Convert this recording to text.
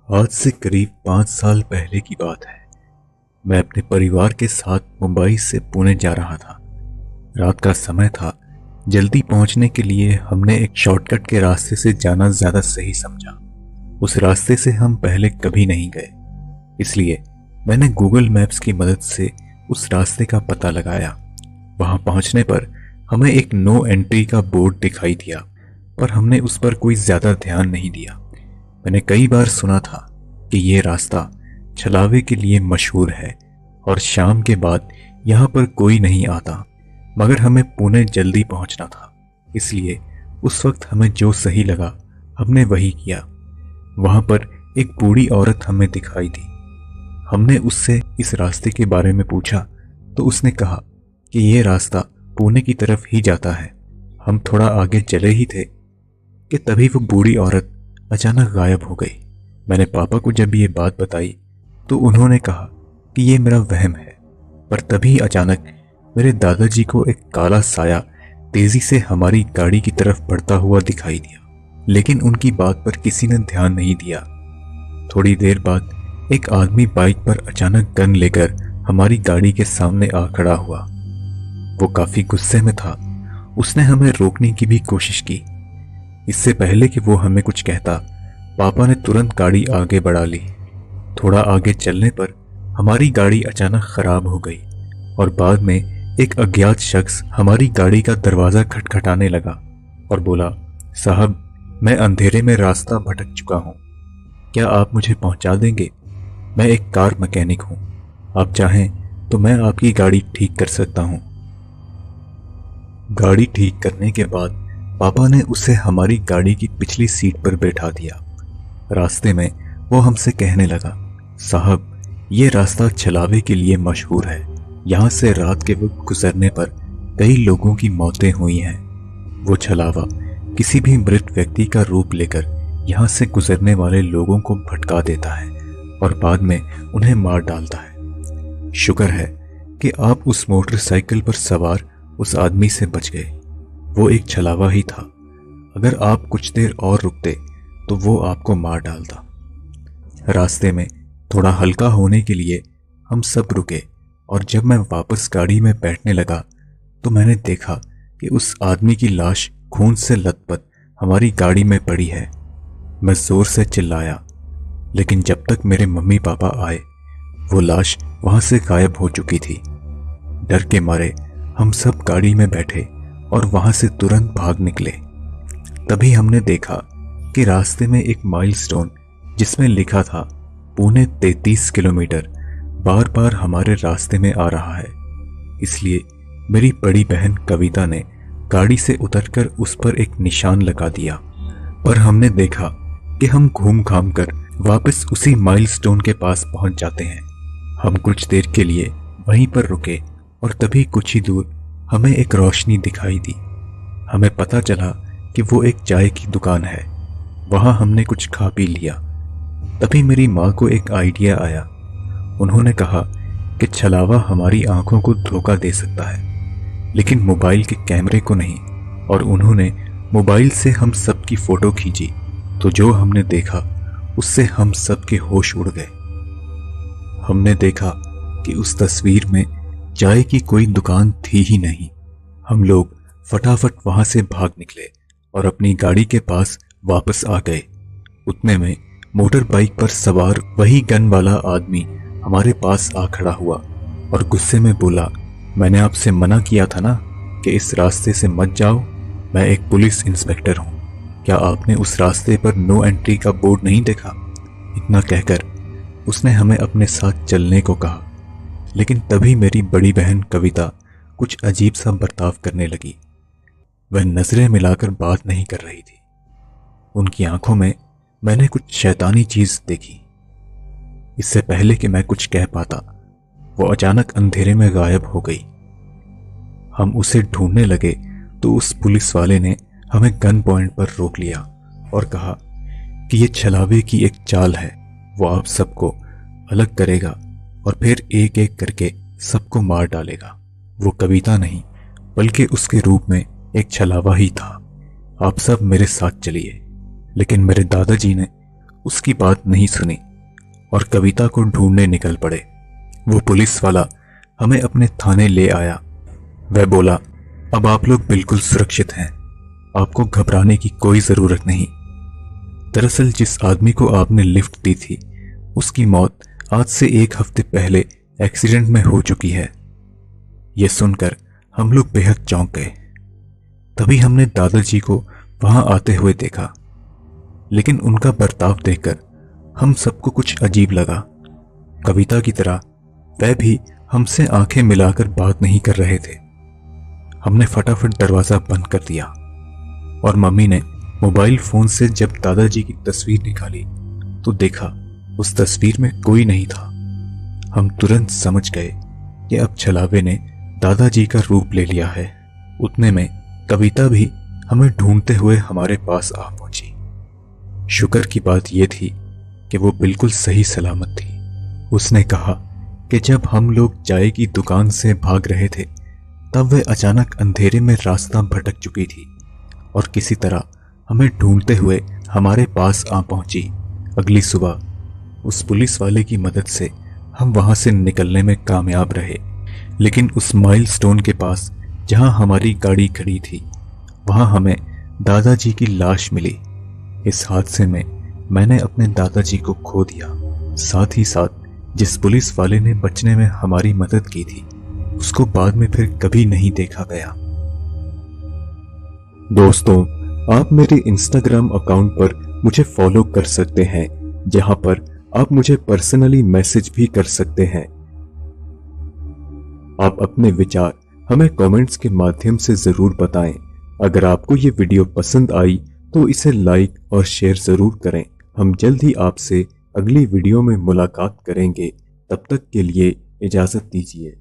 आज से करीब 5 साल पहले की बात है। मैं अपने परिवार के साथ मुंबई से पुणे जा रहा था। रात का समय था। जल्दी पहुंचने के लिए हमने एक शॉर्टकट के रास्ते से जाना ज्यादा सही समझा। उस रास्ते से हम पहले कभी नहीं गए, इसलिए मैंने गूगल मैप्स की मदद से उस रास्ते का पता लगाया। वहां पहुंचने पर हमें एक नो एंट्री का बोर्ड दिखाई दिया, पर हमने उस पर कोई ज्यादा ध्यान नहीं दिया। मैंने कई बार सुना था कि यह रास्ता छलावे के लिए मशहूर है और शाम के बाद यहाँ पर कोई नहीं आता, मगर हमें पुणे जल्दी पहुंचना था, इसलिए उस वक्त हमें जो सही लगा हमने वही किया। वहां पर एक बूढ़ी औरत हमें दिखाई दी। हमने उससे इस रास्ते के बारे में पूछा तो उसने कहा कि यह रास्ता पुणे की तरफ ही जाता है। हम थोड़ा आगे चले ही थे कि तभी वो बूढ़ी औरत अचानक गायब हो गई। मैंने पापा को जब ये बात बताई तो उन्होंने कहा कि ये मेरा वहम है, पर तभी अचानक मेरे दादाजी को एक काला साया तेजी से हमारी गाड़ी की तरफ बढ़ता हुआ दिखाई दिया, लेकिन उनकी बात पर किसी ने ध्यान नहीं दिया। थोड़ी देर बाद एक आदमी बाइक पर अचानक गन लेकर हमारी गाड़ी के सामने आ खड़ा हुआ। वो काफी गुस्से में था। उसने हमें रोकने की भी कोशिश की। इससे पहले कि वो हमें कुछ कहता, पापा ने तुरंत गाड़ी आगे बढ़ा ली। थोड़ा आगे चलने पर हमारी गाड़ी अचानक खराब हो गई और बाद में एक अज्ञात शख्स हमारी गाड़ी का दरवाजा खटखटाने लगा और बोला, साहब, मैं अंधेरे में रास्ता भटक चुका हूं, क्या आप मुझे पहुंचा देंगे? मैं एक कार मैकेनिक हूं, आप चाहें तो मैं आपकी गाड़ी ठीक कर सकता हूं। गाड़ी ठीक करने के बाद पापा ने उसे हमारी गाड़ी की पिछली सीट पर बैठा दिया। रास्ते में वो हमसे कहने लगा, साहब, ये रास्ता छलावे के लिए मशहूर है। यहाँ से रात के वक्त गुजरने पर कई लोगों की मौतें हुई हैं। वो छलावा किसी भी मृत व्यक्ति का रूप लेकर यहाँ से गुजरने वाले लोगों को भटका देता है और बाद में उन्हें मार डालता है। शुक्र है कि आप उस मोटरसाइकिल पर सवार उस आदमी से बच गए। वो एक छलावा ही था। अगर आप कुछ देर और रुकते तो वो आपको मार डालता। रास्ते में थोड़ा हल्का होने के लिए हम सब रुके और जब मैं वापस गाड़ी में बैठने लगा तो मैंने देखा कि उस आदमी की लाश खून से लथपथ हमारी गाड़ी में पड़ी है। मैं जोर से चिल्लाया, लेकिन जब तक मेरे मम्मी पापा आए वो लाश वहां से गायब हो चुकी थी। डर के मारे हम सब गाड़ी में बैठे और वहां से तुरंत भाग निकले। तभी हमने देखा कि रास्ते में एक माइलस्टोन जिसमें लिखा था पुणे 33 किलोमीटर बार बार हमारे रास्ते में आ रहा है। इसलिए मेरी बड़ी बहन कविता ने गाड़ी से उतरकर उस पर एक निशान लगा दिया, पर हमने देखा कि हम घूम घाम कर वापस उसी माइलस्टोन के पास पहुंच जाते हैं। हम कुछ देर के लिए वहीं पर रुके और तभी कुछ ही दूर हमें एक रोशनी दिखाई दी। हमें पता चला कि वो एक चाय की दुकान है। वहां हमने कुछ खा पी लिया। तभी मेरी माँ को एक आइडिया आया। उन्होंने कहा कि छलावा हमारी आंखों को धोखा दे सकता है, लेकिन मोबाइल के कैमरे को नहीं, और उन्होंने मोबाइल से हम सब की फोटो खींची तो जो हमने देखा उससे हम सब के होश उड़ गए। हमने देखा कि उस तस्वीर में चाय की कोई दुकान थी ही नहीं। हम लोग फटाफट वहां से भाग निकले और अपनी गाड़ी के पास वापस आ गए। उतने में मोटर बाइक पर सवार वही गन वाला आदमी हमारे पास आ खड़ा हुआ और गुस्से में बोला, मैंने आपसे मना किया था ना कि इस रास्ते से मत जाओ। मैं एक पुलिस इंस्पेक्टर हूं, क्या आपने उस रास्ते पर नो एंट्री का बोर्ड नहीं देखा? इतना कहकर उसने हमें अपने साथ चलने को कहा, लेकिन तभी मेरी बड़ी बहन कविता कुछ अजीब सा बर्ताव करने लगी। वह नजरें मिलाकर बात नहीं कर रही थी। उनकी आंखों में मैंने कुछ शैतानी चीज देखी। इससे पहले कि मैं कुछ कह पाता वो अचानक अंधेरे में गायब हो गई। हम उसे ढूंढने लगे तो उस पुलिस वाले ने हमें गन पॉइंट पर रोक लिया और कहा कि ये छलावे की एक चाल है। वो आप सबको अलग करेगा और फिर एक एक करके सबको मार डालेगा। वो कविता नहीं बल्कि उसके रूप में एक छलावा ही था। आप सब मेरे साथ चलिए। लेकिन मेरे दादाजी ने उसकी बात नहीं सुनी और कविता को ढूंढने निकल पड़े। वो पुलिस वाला हमें अपने थाने ले आया। वह बोला, अब आप लोग बिल्कुल सुरक्षित हैं, आपको घबराने की कोई जरूरत नहीं। दरअसल जिस आदमी को आपने लिफ्ट दी थी उसकी मौत आज से 1 हफ्ते पहले एक्सीडेंट में हो चुकी है। यह सुनकर हम लोग बेहद चौंक गए। तभी हमने दादाजी को वहां आते हुए देखा, लेकिन उनका बर्ताव देखकर हम सबको कुछ अजीब लगा। कविता की तरह वह भी हमसे आंखें मिलाकर बात नहीं कर रहे थे। हमने फटाफट दरवाजा बंद कर दिया और मम्मी ने मोबाइल फोन से जब दादाजी की तस्वीर निकाली तो देखा उस तस्वीर में कोई नहीं था। हम तुरंत समझ गए कि अब छलावे ने दादाजी का रूप ले लिया है। उतने में कविता भी हमें ढूंढते हुए हमारे पास आ पहुंची। शुक्र की बात यह थी कि वो बिल्कुल सही सलामत थी। उसने कहा कि जब हम लोग चाय की दुकान से भाग रहे थे तब वह अचानक अंधेरे में रास्ता भटक चुकी थी और किसी तरह हमें ढूंढते हुए हमारे पास आ पहुंची। अगली सुबह उस पुलिस वाले की मदद से हम वहां से निकलने में कामयाब रहे, लेकिन उस माइलस्टोन के पास जहां हमारी गाड़ी खड़ी थी वहां हमें दादाजी की लाश मिली। इस हादसे में मैंने अपने दादाजी को खो दिया। साथ ही साथ जिस पुलिस वाले ने बचने में हमारी मदद की थी उसको बाद में फिर कभी नहीं देखा गया। दोस्तों, आप मेरे इंस्टाग्राम अकाउंट पर मुझे फॉलो कर सकते हैं, जहां पर आप मुझे पर्सनली मैसेज भी कर सकते हैं। आप अपने विचार हमें कमेंट्स के माध्यम से जरूर बताएं। अगर आपको ये वीडियो पसंद आई तो इसे लाइक और शेयर जरूर करें। हम जल्द ही आपसे अगली वीडियो में मुलाकात करेंगे। तब तक के लिए इजाजत दीजिए।